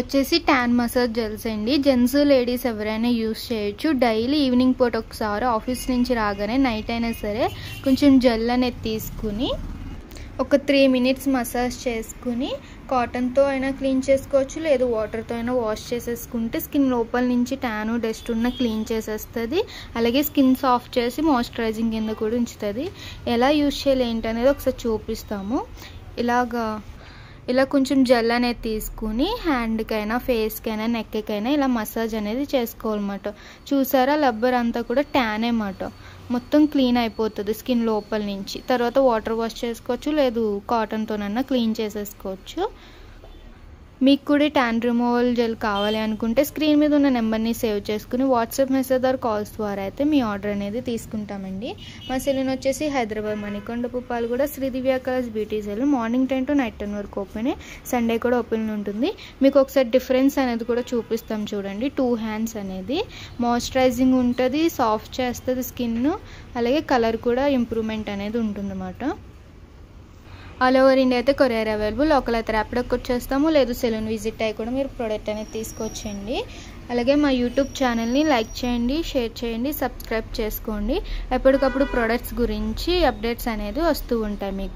వచ్చేసి tan massage gels అండి. Gents ladies ఎవరైనా యూస్ చేయొచ్చు. డైలీ ఈవినింగ్ పూట ఒకసారి ఆఫీస్ నుంచి రాగానే నైట్ అయినా సరే కొంచెం జెల్ అనేది తీసుకుని ఒక 3 minutes మసాజ్ చేసుకుని కాటన్తో అయినా క్లీన్ చేసుకోవచ్చు, లేదు వాటర్తో అయినా వాష్ చేసేసుకుంటే స్కిన్ లోపల నుంచి ట్యాన్ డస్ట్ ఉన్న క్లీన్ చేసేస్తుంది. అలాగే స్కిన్ సాఫ్ట్ చేసి మాయిశ్చరైజింగ్ కింద కూడా ఉంచుతుంది. ఎలా యూస్ చేయాలి ఏంటనేది ఒకసారి చూపిస్తాము. ఇలా కొంచెం జెల్ అనేది తీసుకుని హ్యాండ్కైనా ఫేస్కైనా నెక్కకైనా ఇలా మసాజ్ అనేది చేసుకోవాలన్నమాట. చూసారా, రబ్బర్ అంతా కూడా ట్యాన్ అన్నమాట. మొత్తం క్లీన్ అయిపోతుంది స్కిన్ లోపల నుంచి. తర్వాత వాటర్ వాష్ చేసుకోవచ్చు, లేదు కాటన్తోనన్నా క్లీన్ చేసేసుకోవచ్చు. మీకు కూడా ట్యాన్ రిమూవల్ జెల్ కావాలి అనుకుంటే స్క్రీన్ మీద ఉన్న నెంబర్ని సేవ్ చేసుకుని వాట్సాప్ మెసేజ్ ఆర్ కాల్స్ ద్వారా అయితే మీ ఆర్డర్ అనేది తీసుకుంటామండి. మా సెలూన్ వచ్చేసి హైదరాబాద్ మణికొండపుప్పాలు కూడా Sridivya colours beauty salon. Morning 10 to night 10 వరకు ఓపెన్, సండే కూడా ఓపెన్ ఉంటుంది. మీకు ఒకసారి డిఫరెన్స్ అనేది కూడా చూపిస్తాం చూడండి. 2 hands అనేది మాయిశ్చరైజింగ్ ఉంటుంది, సాఫ్ట్ చేస్తుంది స్కిన్, అలాగే కలర్ కూడా ఇంప్రూవ్మెంట్ అనేది ఉంటుందన్నమాట. ఆల్ ఓవర్ ఇండియా అయితే కొరియర్ అవైలబుల్. లోకల్ అయితే ర్యాపిడోకి వచ్చేస్తాము, లేదు సెలూన్ విజిట్ అయ్యి కూడా మీరు ప్రోడక్ట్ అనేది తీసుకొచ్చేయండి. అలాగే మా యూట్యూబ్ ఛానల్ని లైక్ చేయండి, షేర్ చేయండి, సబ్స్క్రైబ్ చేసుకోండి. ఎప్పటికప్పుడు ప్రోడక్ట్స్ గురించి అప్డేట్స్ అనేది వస్తూ ఉంటాయి మీకు.